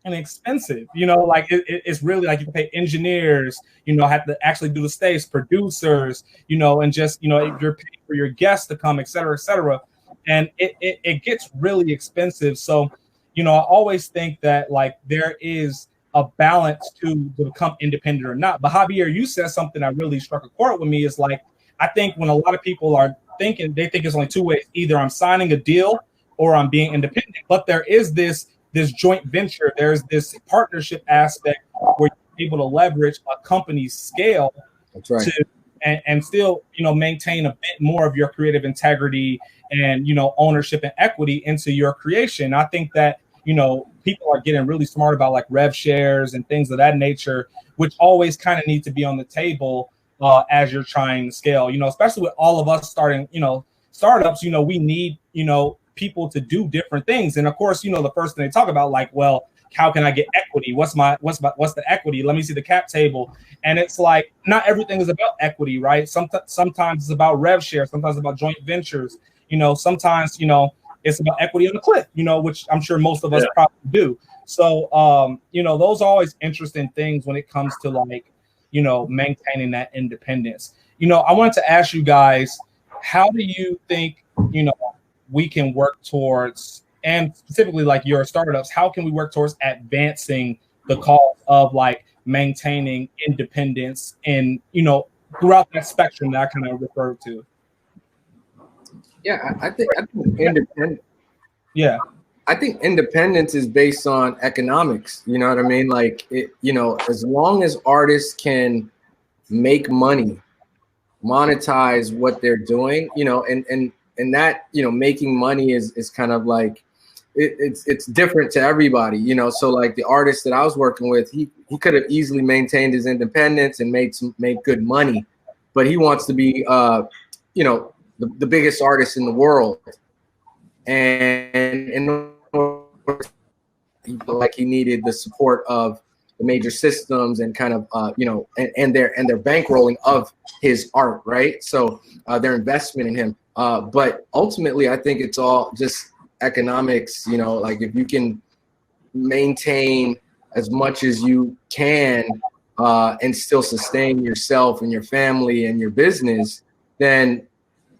inexpensive, like it's really like you pay engineers, have to actually do the stage, producers, and just, if you're paying for your guests to come, et cetera, and it gets really expensive. So, I always think that like there is a balance to become independent or not. But Javier, you said something that really struck a chord with me. Is like, I think when a lot of people are thinking, they think it's only two ways: either I'm signing a deal or I'm being independent. But there is this joint venture. There's this partnership aspect where you're able to leverage a company's scale. That's right. To and still, maintain a bit more of your creative integrity and, ownership and equity into your creation. I think that, people are getting really smart about like rev shares and things of that nature, which always kind of need to be on the table as you're trying to scale, especially with all of us starting, startups, we need, people to do different things. And of course, the first thing they talk about, like, well, how can I get equity? What's the equity? Let me see the cap table. And it's like, not everything is about equity, right? Sometimes it's about rev share. Sometimes it's about joint ventures. Sometimes, it's about equity on the cliff, which I'm sure most of us probably do. So, those are always interesting things when it comes to like, maintaining that independence. I wanted to ask you guys, how do you think, we can work towards, and specifically like your startups, how can we work towards advancing the cause of like maintaining independence and, throughout that spectrum that I kind of referred to? Yeah, I think independent. Yeah. I think independence is based on economics. You know what I mean? Like, as long as artists can make money, monetize what they're doing, and that, making money is kind of like, it's different to everybody, so like the artist that I was working with, he could have easily maintained his independence and made good money, but he wants to be the biggest artist in the world, and in order, like, he needed the support of the major systems and kind of and their bankrolling of his art, right? So their investment in him, but ultimately I think it's all just economics. Like, if you can maintain as much as you can and still sustain yourself and your family and your business, then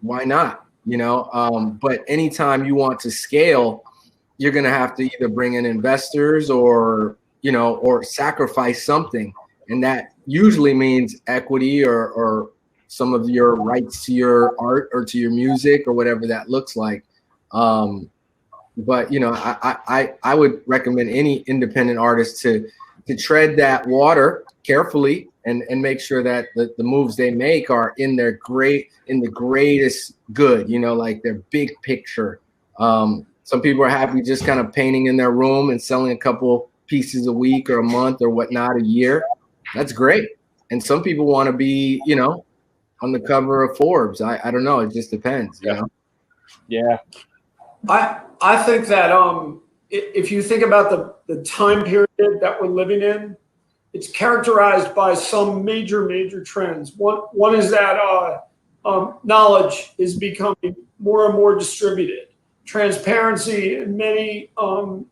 why not? But anytime you want to scale, you're going to have to either bring in investors or sacrifice something, and that usually means equity or some of your rights to your art or to your music or whatever that looks like. But I would recommend any independent artist to tread that water carefully and make sure that the moves they make are in the greatest good, like their big picture. Some people are happy just kind of painting in their room and selling a couple pieces a week or a month or whatnot a year. That's great. And some people want to be, on the cover of Forbes. I don't know. It just depends, Yeah. I think that if you think about the time period that we're living in, it's characterized by some major trends. One is that knowledge is becoming more and more distributed. Transparency in many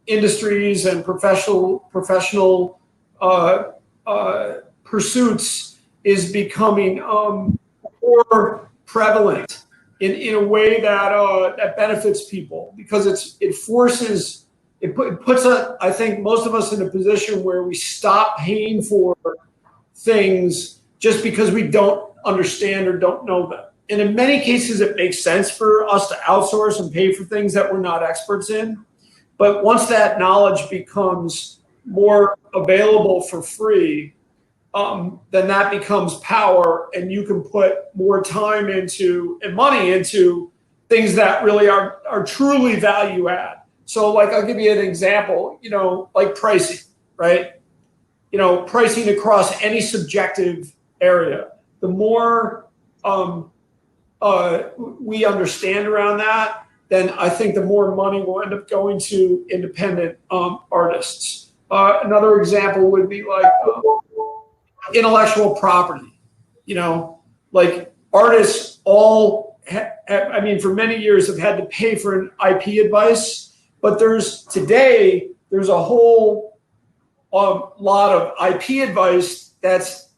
industries and professional pursuits is becoming more prevalent in a way that benefits people, because it puts I think most of us in a position where we stop paying for things just because we don't understand or don't know them. And in many cases, it makes sense for us to outsource and pay for things that we're not experts in. But once that knowledge becomes more available for free, then that becomes power, and you can put more time into and money into things that really are truly value add. So, like, I'll give you an example, like pricing, right? Pricing across any subjective area. The more we understand around that, then I think the more money will end up going to independent artists. Another example would be like intellectual property. Like artists all, for many years have had to pay for an IP advice, but there's a whole lot of IP advice that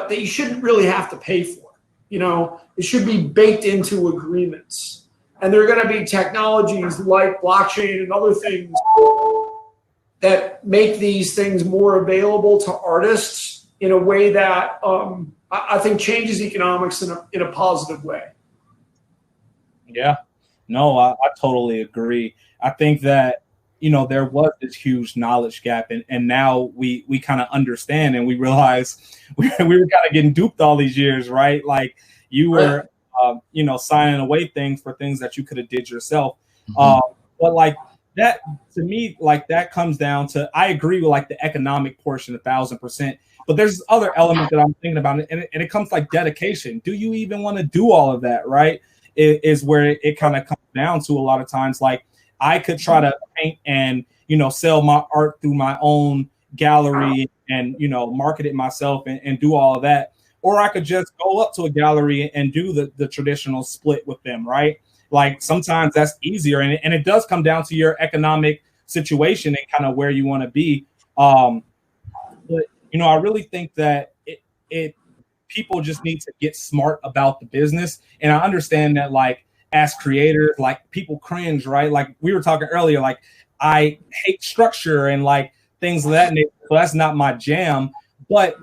you shouldn't really have to pay for. It should be baked into agreements. And there are going to be technologies like blockchain and other things that make these things more available to artists in a way that I think changes economics in a positive way. Yeah, no, I totally agree. I think that, there was this huge knowledge gap, and now we kind of understand, and we realize we were kind of getting duped all these years, right? Like you were, signing away things for things that you could have did yourself. But like that, to me, like that comes down to, I agree with like the economic portion 1,000%. But there's this other element that I'm thinking about, and it comes like dedication. Do you even want to do all of that, right? Is where it kind of comes down to a lot of times. Like I could try to paint and, sell my art through my own gallery and, market it myself and do all of that. Or I could just go up to a gallery and do the traditional split with them, right? Like sometimes that's easier. And it does come down to your economic situation and kind of where you want to be. But, I really think that it people just need to get smart about the business. And I understand that, like, as creators, like people cringe, right? Like we were talking earlier, like I hate structure and like things of that nature. So that's not my jam. But,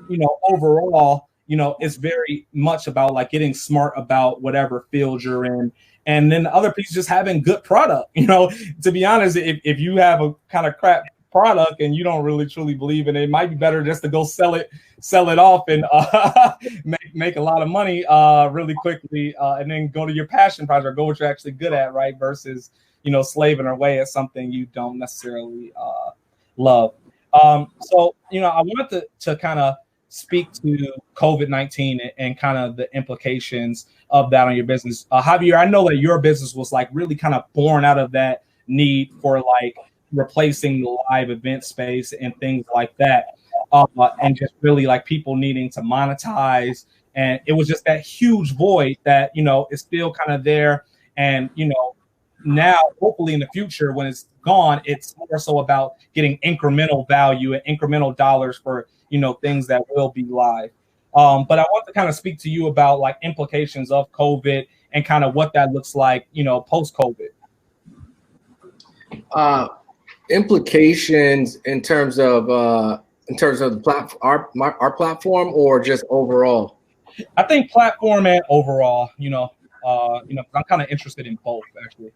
overall, it's very much about like getting smart about whatever field you're in. And then the other piece, just having good product. To be honest, if you have a kind of crap product and you don't really truly believe in it, it might be better just to go sell it off and make a lot of money really quickly, and then go to your passion project, go what you're actually good at, right? Versus slaving away at something you don't necessarily love. So I wanted to kind of speak to COVID-19 and kind of the implications of that on your business. Javier, I know that your business was like really kind of born out of that need for like replacing the live event space and things like that, and just really like people needing to monetize. And it was just that huge void that is still kind of there. And now hopefully in the future when it's gone, it's more so about getting incremental value and incremental dollars for things that will be live. But I want to kind of speak to you about like implications of COVID and kind of what that looks like post COVID. Implications in terms of the platform, our platform, or just overall? I think platform and overall. I'm kind of interested in both, actually.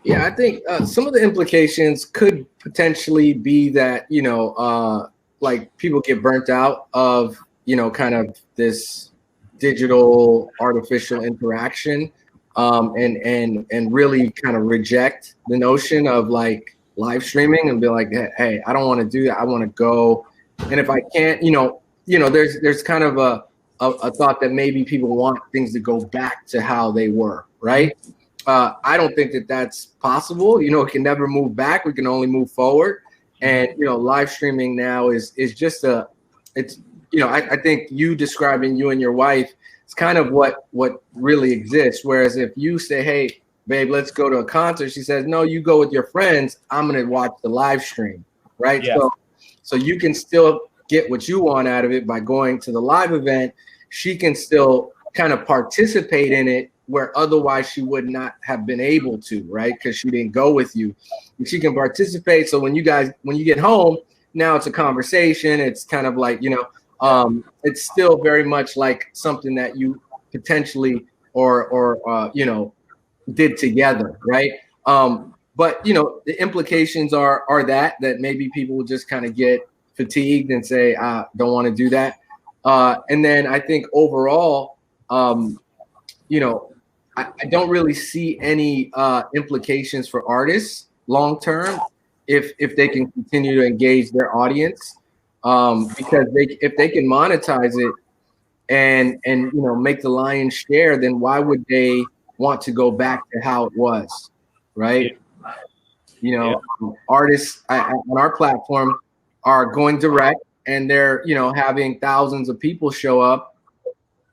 Yeah, I think some of the implications could potentially be that like people get burnt out of kind of this digital artificial interaction, and really kind of reject the notion of like live streaming and be like, hey, I don't want to do that. I want to go. And if I can't, there's kind of a thought that maybe people want things to go back to how they were, right? I don't think that that's possible. It can never move back. We can only move forward. And, live streaming now is just I think you describing you and your wife, it's kind of what really exists. Whereas if you say, hey, babe, let's go to a concert, she says, no, you go with your friends. I'm going to watch the live stream, right? Yeah. So you can still get what you want out of it by going to the live event. She can still kind of participate in it where otherwise she would not have been able to, right? Because she didn't go with you. And she can participate. So when you get home, now it's a conversation. It's kind of like, it's still very much like something that you potentially or did together, right? But the implications are that maybe people will just kind of get fatigued and say, I don't want to do that. And then I think overall, I don't really see any implications for artists long term if they can continue to engage their audience, because if they can monetize it and make the lion's share, then why would they want to go back to how it was, right? Artists on our platform are going direct, and they're having thousands of people show up,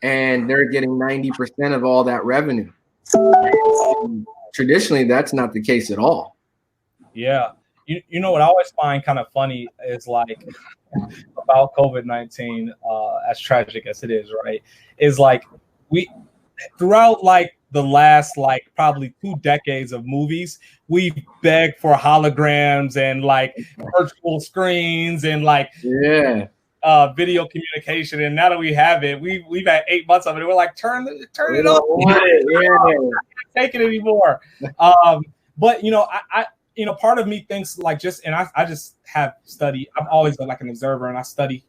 and they're getting 90% of all that revenue. Traditionally, that's not the case at all. Yeah. What I always find kind of funny is like about COVID-19, as tragic as it is, right? Is like throughout like the last like probably 2 decades of movies, we've begged for holograms and like virtual screens and like video communication. And now that we have it, we've had 8 months of it. And we're like, turn it off. Can't take it anymore. But part of me thinks like I just have studied. I'm always like an observer, and I study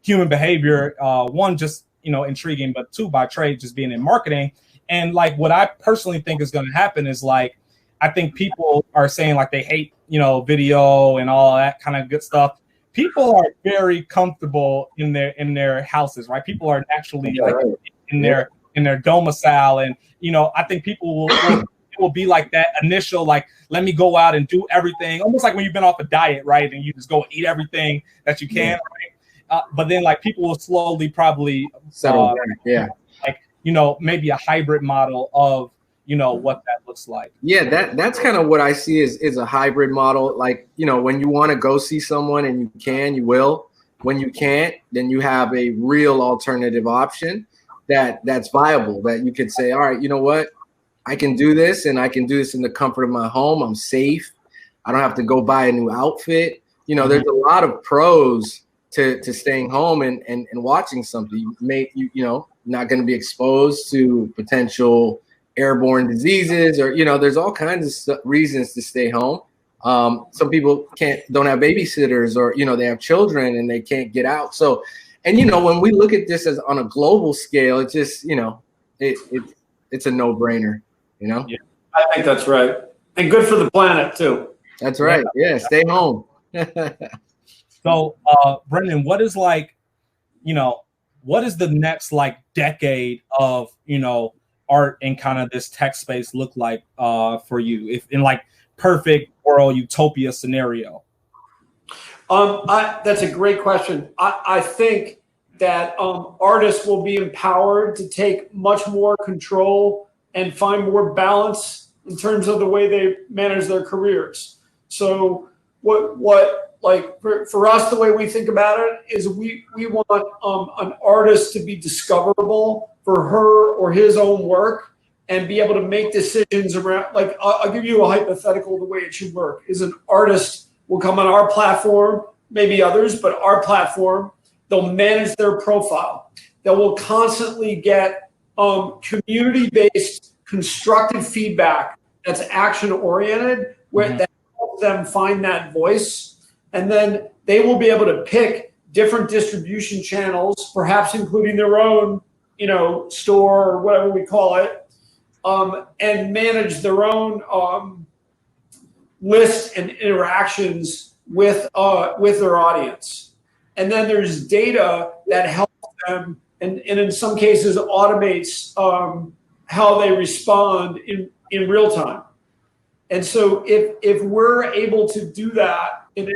human behavior. One, just intriguing, but 2, by trade, just being in marketing. And like what I personally think is going to happen is like I think people are saying like they hate video and all that kind of good stuff. People are very comfortable in their houses, right? People are actually in their domicile, and I think people will be like that initial like, let me go out and do everything, almost like when you've been off a diet, right? And you just go eat everything that you can, right? But then like people will slowly probably settle down, like maybe a hybrid model of what that looks like. Yeah, that's kind of what I see is a hybrid model. Like, when you want to go see someone and you can, you will. When you can't, then you have a real alternative option that's viable, that you could say, all right, you know what? I can do this, and I can do this in the comfort of my home. I'm safe. I don't have to go buy a new outfit. There's a lot of pros to staying home and watching something. You may, not going to be exposed to potential airborne diseases, or there's all kinds of reasons to stay home. Some people don't have babysitters, or they have children and they can't get out. So, and when we look at this as on a global scale, it just it's a no-brainer. Yeah, I think that's right, and good for the planet too. That's right. Yeah, stay home. So, Brendan, what is like, what is the next like decade of art and kind of this tech space look like for you, if in like perfect world utopia scenario? That's a great question. I think that artists will be empowered to take much more control and find more balance in terms of the way they manage their careers. So what like for us, the way we think about it is we want an artist to be discoverable for her or his own work and be able to make decisions around, like, I'll give you a hypothetical the way it should work is an artist will come on our platform, maybe others, but our platform, they'll manage their profile. They will constantly get community-based constructive feedback that's action-oriented, where that helps them find that voice. And then they will be able to pick different distribution channels, perhaps including their own, store or whatever we call it, and manage their own list and interactions with their audience. And then there's data that helps them, and in some cases automates how they respond in real time. And so if we're able to do that in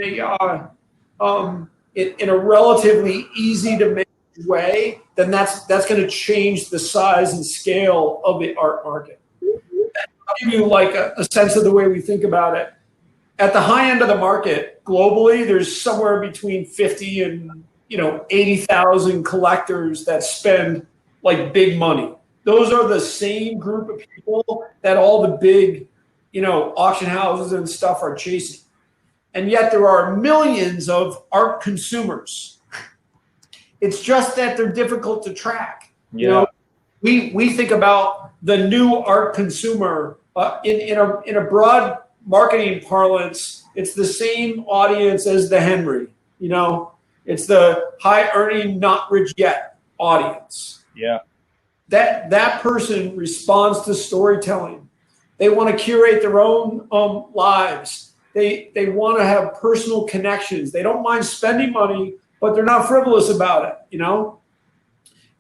a relatively easy to manage way, then that's going to change the size and scale of the art market. I'll give you like a sense of the way we think about it. At the high end of the market globally, there's somewhere between 50 and 80,000 collectors that spend like big money. Those are the same group of people that all the big auction houses and stuff are chasing. And yet there are millions of art consumers. It's just that they're difficult to track. Yeah. We think about the new art consumer in a broad marketing parlance. It's the same audience as the Henry. It's the high earning, not rich yet audience. Yeah. That person responds to storytelling. They want to curate their own lives. They want to have personal connections. They don't mind spending money, but they're not frivolous about it,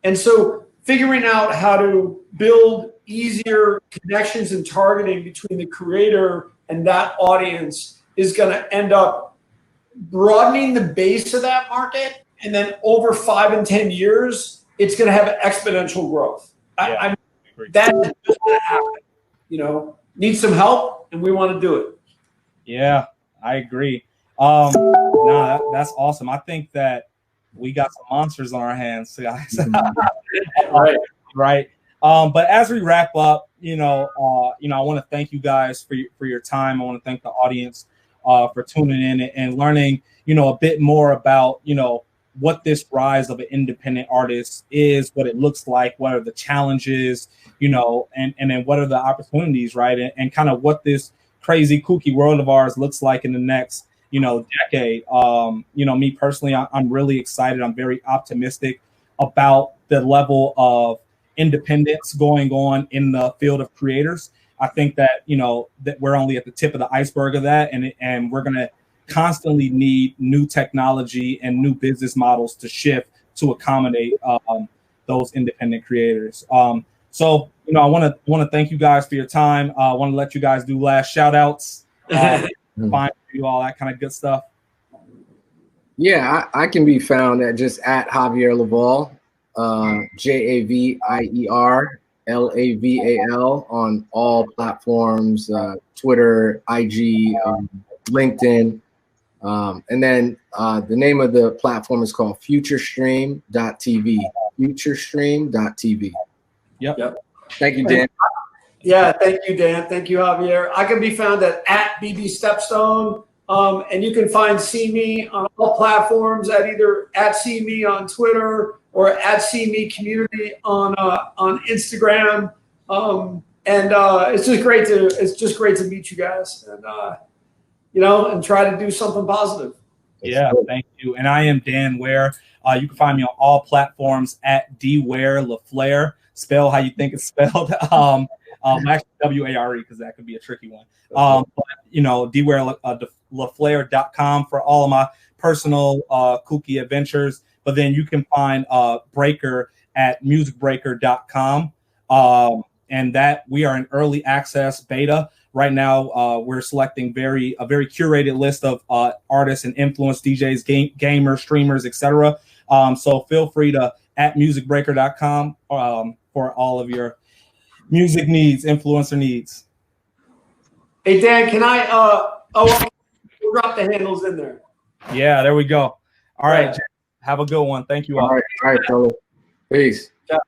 And so figuring out how to build easier connections and targeting between the creator and that audience is going to end up broadening the base of that market. And then over 5 and 10 years, it's going to have exponential growth. Yeah, that is just going to happen. Need some help, and we want to do it. Yeah, I agree. That's awesome. I think that we got some monsters on our hands, guys. Right. But as we wrap up, I want to thank you guys for your time. I want to thank the audience for tuning in and learning, a bit more about, what this rise of an independent artist is, what it looks like, what are the challenges, and then what are the opportunities, right? And kind of what this crazy kooky world of ours looks like in the next, decade. Me personally, I'm really excited. I'm very optimistic about the level of independence going on in the field of creators. I think that, that we're only at the tip of the iceberg of that. And we're going to constantly need new technology and new business models to shift to accommodate those independent creators. So, I want to thank you guys for your time. I want to let you guys do last shout outs, find you, all that kind of good stuff. Yeah, I can be found at just at Javier Laval, JavierLaval on all platforms, Twitter, IG, LinkedIn. And then the name of the platform is called futurestream.tv. Futurestream.tv. Yep. Thank you, Dan. Yeah, thank you, Dan. Thank you, Javier. I can be found at BB Stepstone. And you can see me on all platforms at either at See Me on Twitter or at See Me Community on Instagram. And it's just great to meet you guys and and try to do something positive. Yeah, thank you. And I am Dan Ware. You can find me on all platforms at DWare LaFlare. Spell how you think it's spelled. Actually WARE, because that could be a tricky one. But DWareLaFlare.com for all of my personal kooky adventures. But then you can find Breaker at musicbreaker.com. And that we are in early access beta. Right now, we're selecting a very curated list of artists and influence DJs, gamers, streamers, etc. So feel free to at musicbreaker.com for all of your music needs, influencer needs. Hey Dan, can I? We'll drop the handles in there. Yeah, there we go. All right, have a good one. Thank you all. All right, fellas. Peace. Yeah.